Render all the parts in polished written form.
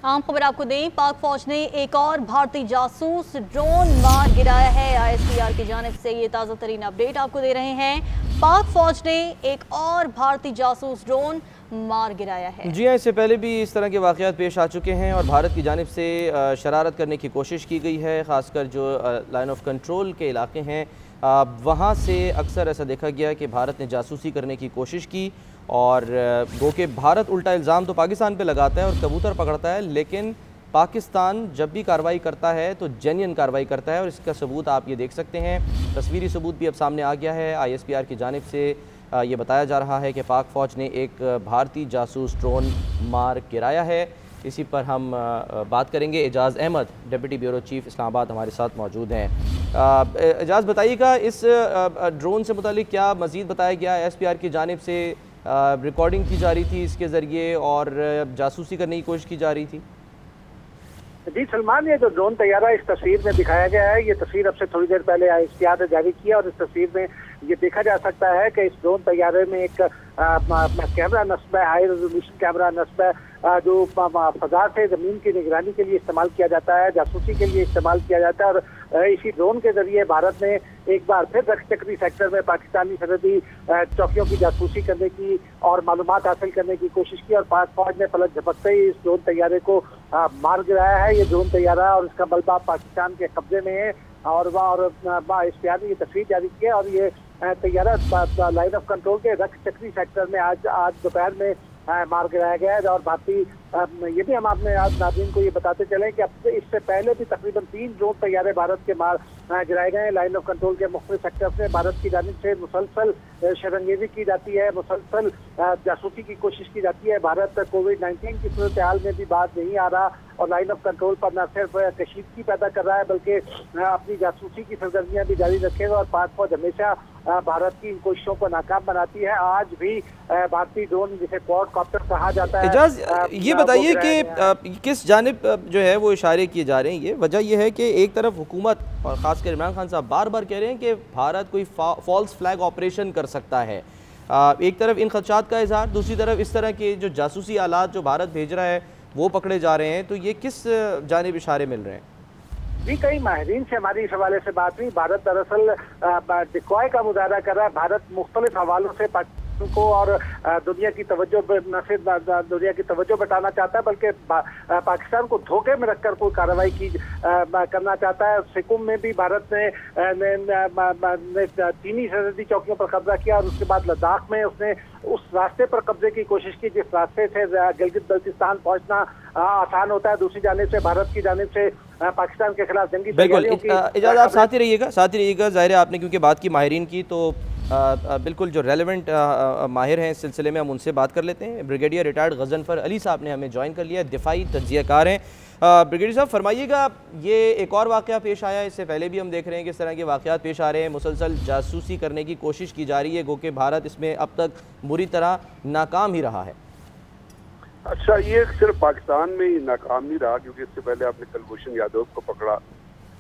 आम खबर आपको दें, पाक फौज ने एक और भारतीय जासूस ड्रोन मार गिराया है। ISPR की जानिब से ये ताज़ा तरीन अपडेट आपको दे रहे हैं। पाक फौज ने एक और भारतीय जासूस ड्रोन मार गिराया है। जी हाँ, इससे पहले भी इस तरह के वाक़यात पेश आ चुके हैं और भारत की जानिब से शरारत करने की कोशिश की गई है। ख़ासकर जो लाइन ऑफ कंट्रोल के इलाके हैं वहाँ से अक्सर ऐसा देखा गया कि भारत ने जासूसी करने की कोशिश की और गो के भारत उल्टा इल्ज़ाम तो पाकिस्तान पे लगाता है और कबूतर पकड़ता है, लेकिन पाकिस्तान जब भी कार्रवाई करता है तो जेन्युइन कार्रवाई करता है और इसका सबूत आप ये देख सकते हैं। तस्वीरी सबूत भी अब सामने आ गया है। ISPR की जानिब से ये बताया जा रहा है कि पाक फ़ौज ने एक भारतीय जासूस ड्रोन मार गिराया है। इसी पर हम बात करेंगे। Ejaz Ahmad, deputy bureau chief Islamabad, हमारे साथ मौजूद हैं। एजाज़, बताइएगा इस ड्रोन से मुतालिक क्या मज़ीद बताया गया? ISPR की जानिब से रिकॉर्डिंग की जा रही थी इसके ज़रिए और जासूसी करने की कोशिश की जा रही थी? जी सलमान, ये जो ड्रोन तैयारा इस तस्वीर में दिखाया गया है, ये तस्वीर अब से थोड़ी देर पहले ISPR ने जारी की है और इस तस्वीर में ये देखा जा सकता है कि इस ड्रोन तैयारे में एक कैमरा नस्ब है, हाई रेजोल्यूशन कैमरा नस्ब है, जो फजा से ज़मीन की निगरानी के लिए इस्तेमाल किया जाता है, जासूसी के लिए इस्तेमाल किया जाता है। और इसी ड्रोन के जरिए भारत ने एक बार फिर रक्षचक्री सेक्टर में पाकिस्तानी सरहदी चौकियों की जासूसी करने की और मालूमात हासिल करने की कोशिश की और पाक फौज ने पलक झपकते ही इस ड्रोन तैयारे को मार गिराया है। ये ड्रोन तैयारा और इसका मलबा पाकिस्तान के कब्जे में है और ISPR ने ये तस्वीर जारी की है और ये तैयारा लाइन ऑफ कंट्रोल के रक्षचक्री सेक्टर में आज दोपहर में मार गिराया गया है। और भारतीय ये भी हम आपने आज नाज़रीन को ये बताते चले कि अब इससे पहले भी तकरीबन 3 ड्रोन तैयारे भारत के मार गिराए गए हैं। लाइन ऑफ कंट्रोल के मुख्तलिफ सेक्टर से भारत की जानिब से मुसलसल शरंगेजी की जाती है, मुसलसल जासूसी की कोशिश की जाती है। भारत कोविड-19 की सूरत हाल में भी बात नहीं आ रहा और लाइन ऑफ कंट्रोल पर न सिर्फ कशीदगी पैदा कर रहा है बल्कि अपनी जासूसी की सरगर्मियां भी जारी रखेगा और पाक फौज हमेशा भारत की इन कोशिशों को नाकाम बनाती है। आज भी भारतीय ड्रोन, जिसे क्वाडकॉप्टर कहा जाता है। एजाज, ये बताइए कि किस जानिब जो है वो इशारे किए जा रहे हैं? ये वजह यह है कि एक तरफ हुकूमत और ख़ासकर इमरान खान साहब बार बार कह रहे हैं कि भारत कोई फॉल्स फ्लैग ऑपरेशन कर सकता है। एक तरफ इन खदशात का इजहार, दूसरी तरफ इस तरह के जो जासूसी आलात जो भारत भेज रहा है वो पकड़े जा रहे हैं। तो ये किस जानिब इशारे मिल रहे हैं? जी, कई माहिरीन से हमारी इस हवाले से बात हुई। भारत दरअसल डिकॉय का मुजाहरा कर रहा है। भारत मुख्तलिफ हवालों से को और दुनिया की तवज्जो न सिर्फ दुनिया की तवज्जो बटाना चाहता है बल्कि पाकिस्तान को धोखे में रखकर कोई कार्रवाई करना चाहता है। सिक्किम में भी भारत ने चीनी सरहदी चौकियों पर कब्जा किया और उसके बाद लद्दाख में उसने उस रास्ते पर कब्जे की कोशिश की जिस रास्ते से गिलगित बल्तिस्तान पहुंचना आसान होता है। दूसरी जानिब से भारत की जानिब से पाकिस्तान के खिलाफ जंगी बिल्कुल। इजाज़त, आप साथ ही रहिएगा। ज़ाहिर है आपने क्योंकि बात की माहिरीन की, तो बिल्कुल जो रेलेवेंट माहिर हैं इस सिलसिले में हम उनसे बात कर लेते हैं। ब्रिगेडियर रिटायर्ड गजनफर अली साहब ने हमें ज्वाइन कर लिया है, दिफाई तज्जियाकार हैं। ब्रिगेडियर साहब, फरमाइएगा, ये एक और वाक़या पेश आया, इससे पहले भी हम देख रहे हैं कि इस तरह के वाक़यात पेश आ रहे हैं, मुसलसल जासूसी करने की कोशिश की जा रही है, गो कि भारत इसमें अब तक बुरी तरह नाकाम ही रहा है। अच्छा, ये सिर्फ पाकिस्तान में ही नाकाम नहीं रहा, क्योंकि इससे पहले आपने कुलभूषण यादव को पकड़ा,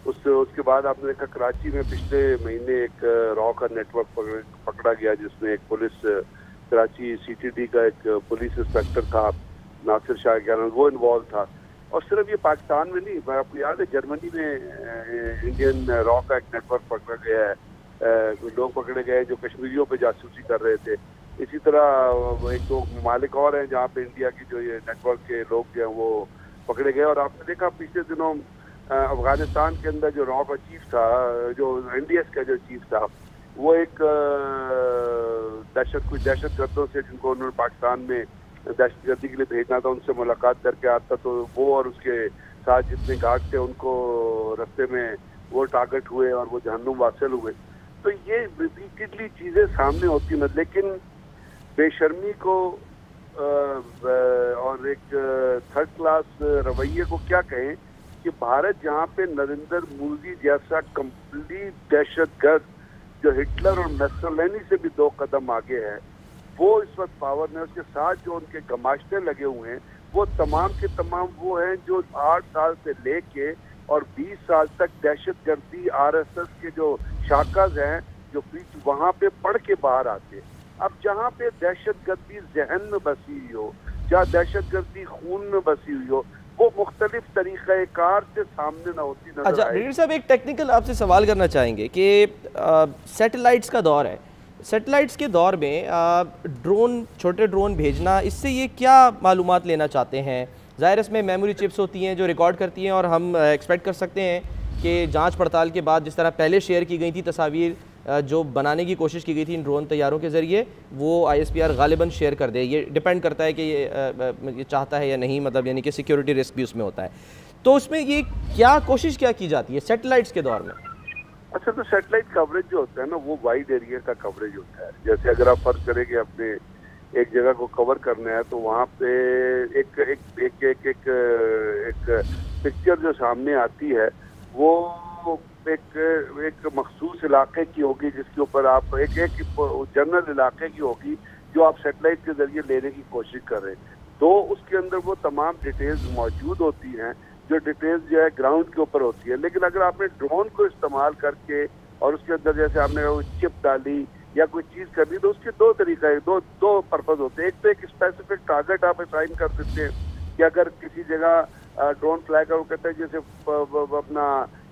उसके बाद आपने देखा कराची में पिछले महीने एक रॉ का नेटवर्क पकड़ा गया जिसमें एक पुलिस, कराची CTD का एक पुलिस इंस्पेक्टर था नासिर शाह क्या नाम, वो इन्वॉल्व था। और सिर्फ ये पाकिस्तान में नहीं, आपको याद है जर्मनी में इंडियन रॉ का एक नेटवर्क पकड़ा गया है, लोग पकड़े गए जो कश्मीरियों पे जासूसी कर रहे थे। इसी तरह एक दो ममालिक और हैं जहाँ पे इंडिया की जो ये नेटवर्क के लोग जो हैं वो पकड़े गए। और आपने देखा पिछले दिनों अफगानिस्तान के अंदर जो रॉ का चीफ था, जो NDS का जो चीफ था, वो एक दहशतगर्दों से जिनको उन्होंने पाकिस्तान में दहशतगर्दी के लिए भेजना था, उनसे मुलाकात करके आता, तो वो और उसके साथ जितने गार्ड थे उनको रास्ते में वो टारगेट हुए और वो जहन्नुम वासिल हुए। तो ये रिपीटेडली चीज़ें सामने होती हैं, लेकिन बेशर्मी को और एक थर्ड क्लास रवैये को क्या कहें कि भारत जहाँ पे नरेंद्र मोदी जैसा कंप्लीट दहशतगर्द जो हिटलर और मसोलिनी से भी 2 कदम आगे है, वो इस वक्त पावर में, उसके साथ जो उनके गमाश्ते लगे हुए हैं वो तमाम के तमाम वो हैं जो 8 साल से लेके और 20 साल तक दहशतगर्दी RSS के जो शाखाज हैं जो बीच वहाँ पे पढ़ के बाहर आते हैं। अब जहाँ पे दहशतगर्दी जहन में बसी हुई हो, जहाँ दहशतगर्दी खून में बसी हुई हो, वो मुख्तलिफ तरीक़ाकार से सामने ना होती नजर अच्छा, आए। ब्रिगेडियर साहब एक टेक्निकल आपसे सवाल करना चाहेंगे कि सैटेलाइट्स का दौर है, सैटेलाइट्स के दौर में ड्रोन, छोटे ड्रोन भेजना, इससे ये क्या मालूमात लेना चाहते हैं? ज़ाहिर इसमें मेमोरी चिप्स होती हैं जो रिकॉर्ड करती हैं, और हम एक्सपेक्ट कर सकते हैं कि जांच पड़ताल के बाद जिस तरह पहले शेयर की गई थी तस्वीर जो बनाने की कोशिश की गई थी इन ड्रोन तैयारों के ज़रिए, वो ISPR गालिबन शेयर कर दे। ये डिपेंड करता है कि ये चाहता है या नहीं, मतलब यानी कि सिक्योरिटी रिस्क भी उसमें होता है। तो उसमें ये क्या कोशिश क्या की जाती है सैटेलाइट्स के दौर में? अच्छा, तो सैटेलाइट कवरेज जो होता है ना, वो वाइड एरिया का कवरेज होता है। जैसे अगर आप फर्ज करें कि अपने एक जगह को कवर करना है, तो वहाँ पे एक एक एक एक एक, एक पिक्चर जो सामने आती है वो एक मखसूस इलाके की होगी, जिसके ऊपर आप एक जनरल इलाके की होगी जो आप सैटेलाइट के जरिए लेने की कोशिश कर रहे हैं। तो उसके अंदर वो तमाम डिटेल्स मौजूद होती हैं जो डिटेल्स जो है ग्राउंड के ऊपर होती है। लेकिन अगर आपने ड्रोन को इस्तेमाल करके और उसके अंदर जैसे आपने चिप डाली या कोई चीज़ करनी, तो उसके दो तरीका, दो पर्पज होते हैं। एक तो एक स्पेसिफिक टारगेट आप असाइन कर देते हैं कि अगर किसी जगह ड्रोन फ्लाई का, वो कहते हैं जैसे अपना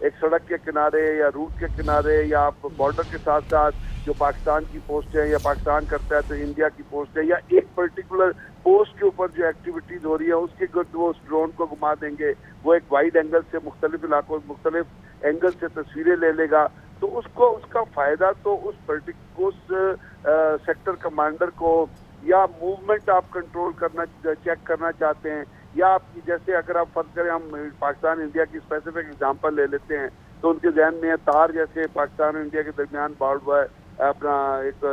एक सड़क के किनारे या रूट के किनारे या आप बॉर्डर के साथ साथ जो पाकिस्तान की पोस्ट है या पाकिस्तान करता है तो इंडिया की पोस्ट है, या एक पर्टिकुलर पोस्ट के ऊपर जो एक्टिविटीज हो रही है उसके वो उस ड्रोन को घुमा देंगे, वो एक वाइड एंगल से मुख्तलिफ इलाकों मुख्तलिफ एंगल से तस्वीरें ले लेगा। तो उसको उसका फायदा तो उस सेक्टर कमांडर को, या मूवमेंट आप कंट्रोल करना चेक करना चाहते हैं, या आप जैसे अगर आप फर्ज करें हम पाकिस्तान इंडिया की स्पेसिफिक एग्जांपल ले लेते हैं, तो उनके जहन में तार जैसे पाकिस्तान और इंडिया के दरमियान बाउंड हुआ है, अपना एक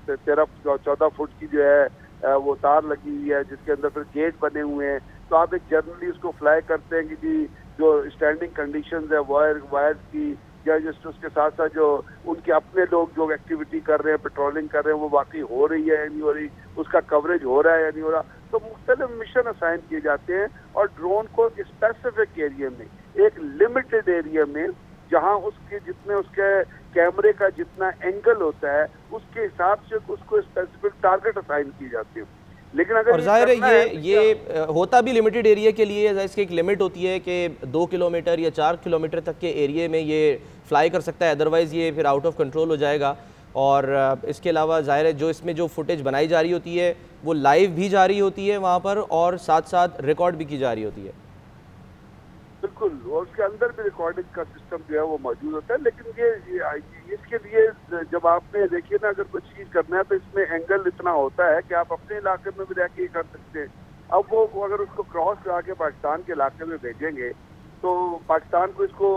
13-14 फुट की जो है वो तार लगी हुई है जिसके अंदर फिर गेट बने हुए हैं। तो आप एक जर्नली उसको फ्लाई करते हैं कि जी जो स्टैंडिंग कंडीशंस है वायर्स की, या जस्ट उसके साथ साथ जो उनके अपने लोग जो एक्टिविटी कर रहे हैं, पेट्रोलिंग कर रहे हैं, वो वाकई हो रही है या नहीं हो रही, उसका कवरेज हो रहा है या नहीं हो रहा। तो मुख्तलिफ मिशन असाइन किए जाते हैं और ड्रोन को स्पेसिफिक एरिया में, एक लिमिटेड एरिया में, जहां उसके जितने उसके कैमरे का जितना एंगल होता है उसके हिसाब से उसको स्पेसिफिक टारगेट असाइन किए जाते हैं। लेकिन अगर और जाहिर है ये होता भी लिमिटेड एरिया के लिए, इसकी एक लिमिट होती है कि 2 किलोमीटर या 4 किलोमीटर तक के एरिया में ये फ्लाई कर सकता है, अदरवाइज़ ये फिर आउट ऑफ कंट्रोल हो जाएगा। और इसके अलावा जाहिर है जो इसमें जो फुटेज बनाई जा रही होती है वो लाइव भी जा रही होती है वहाँ पर, और साथ साथ रिकॉर्ड भी की जा रही होती है। बिल्कुल, और उसके अंदर भी रिकॉर्डिंग का सिस्टम जो है वो मौजूद होता है। लेकिन ये इसके लिए जब आपने देखिए ना, अगर कुछ चीज़ करना है तो इसमें एंगल इतना होता है कि आप अपने इलाके में भी रह के कर सकते हैं। अब वो अगर उसको क्रॉस करा के पाकिस्तान के इलाके में भेजेंगे तो पाकिस्तान को इसको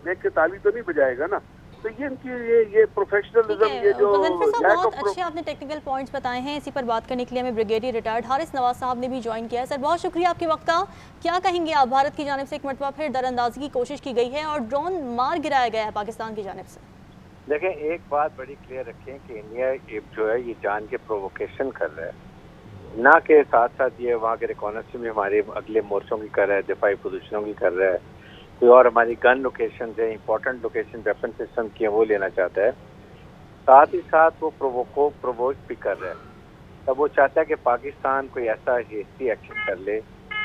देख के ताली तो नहीं बजाएगा ना। तो ये इनकी ये प्रोफेशनलिज्म, ये जो बहुत अच्छे आपने टेक्निकल पॉइंट्स बताए हैं। इसी पर बात करने के लिए हमें ब्रिगेडियर रिटायर्ड हारिस नवाज साहब ने भी ज्वाइन किया है। सर बहुत शुक्रिया आपके वक्त का। क्या कहेंगे आप, भारत की जानिब से एक मरतबा फिर दरअंदाजी की कोशिश की गई है और ड्रोन मार गिराया गया है पाकिस्तान की जानिब से? देखें, एक बात बड़ी क्लियर रखें कि इंडिया जो है ये जान के प्रोवोकेशन कर रहा है, ना के साथ साथ ये वहाँ के रिकॉनेसेंस भी हमारे अगले मोर्चों की कर रहा है, दिफाई पोजीशनों की कर रहा है, कोई और हमारी गन लोकेशन है, इंपॉर्टेंट लोकेशन वेपन सिस्टम की है वो लेना चाहता है। साथ ही साथ वो प्रोवोक भी कर रहा है। तब वो चाहता है कि पाकिस्तान कोई ऐसा हेस्टी एक्शन कर ले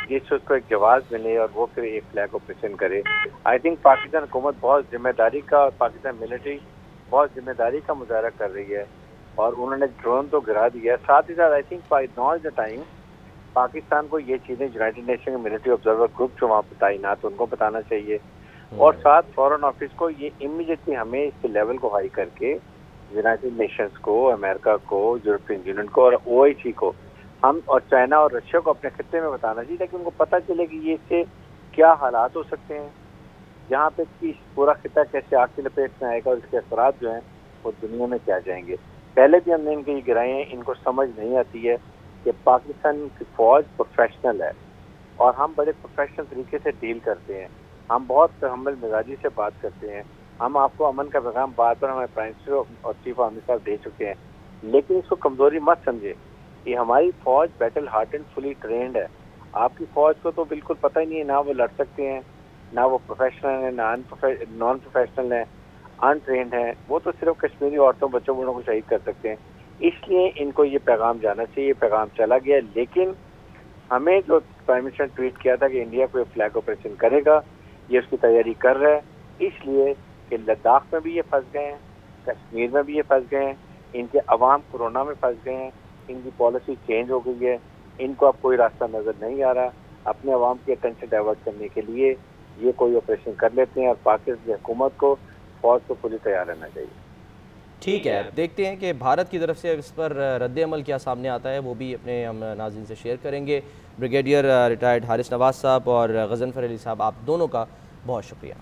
जिससे उसको एक जवाब मिले और वो फिर एक फ्लैग ऑपरेशन करे। आई थिंक पाकिस्तान हुकूमत बहुत जिम्मेदारी का और पाकिस्तान मिलिट्री बहुत जिम्मेदारी का मुजाहरा कर रही है और उन्होंने ड्रोन तो गिरा दिया है। साथ ही साथ I think now is the time Pakistan को ये चीज़ें यूनाइटेड नेशन के मिलिट्री ऑब्जर्वर ग्रुप जो वहाँ पर तैनात उनको बताना चाहिए, और साथ फॉरेन ऑफिस को ये इमीडिएटली हमें इसके लेवल को हाई करके यूनाइटेड नेशंस को, अमेरिका को, यूरोपियन यूनियन को और OIC को हम और चाइना और रशिया को अपने खत्ते में बताना चाहिए ताकि उनको पता चले कि ये इससे क्या हालात हो सकते हैं, यहाँ पे कि पूरा खिता कैसे आग की लपेट में आएगा और इसके असरात जो हैं वो दुनिया में क्या जाएंगे। पहले भी हमने इनके ये गिराए हैं, इनको समझ नहीं आती है कि पाकिस्तान की फौज प्रोफेशनल है और हम बड़े प्रोफेशनल तरीके से डील करते हैं, हम बहुत हमल मिजाजी से बात करते हैं। हम आपको अमन का पैगाम बार बार हमारे प्राइम मिनिस्टर और चीफ आर्मी साहब दे चुके हैं, लेकिन इसको कमजोरी मत समझे कि हमारी फौज बैटल हार्टेंड फुली ट्रेंड है। आपकी फौज को तो बिल्कुल पता ही नहीं है, ना वो लड़ सकते हैं, ना वो प्रोफेशनल है, ना नॉन प्रोफेशनल है, अनट्रेंड है। वो तो सिर्फ कश्मीरी औरतों बच्चों बूढ़ों को शहीद कर सकते हैं। इसलिए इनको ये पैगाम जाना चाहिए, पैगाम चला गया, लेकिन हमें जो प्राइम मिनिस्टर ने ट्वीट किया था कि इंडिया कोई फ्लैग ऑपरेशन करेगा, ये उसकी तैयारी कर रहा है, इसलिए कि लद्दाख में भी ये फंस गए हैं, कश्मीर में भी ये फंस गए हैं, इनके अवाम कोरोना में फंस गए हैं, इनकी पॉलिसी चेंज हो गई है, इनको अब कोई रास्ता नजर नहीं आ रहा, अपने अवाम की अटेंशन डाइवर्ट करने के लिए ये कोई ऑपरेशन कर लेते हैं और पाकिस्तान हुकूमत को, फौज को पूरी तैयार रहना चाहिए। ठीक है, देखते हैं कि भारत की तरफ से इस पर रद्द अमल क्या सामने आता है, वो भी अपने हम नाज़रीन से शेयर करेंगे। ब्रिगेडियर रिटायर्ड हारिस नवाज साहब और गज़नफ़र अली साहब, आप दोनों का बहुत शुक्रिया।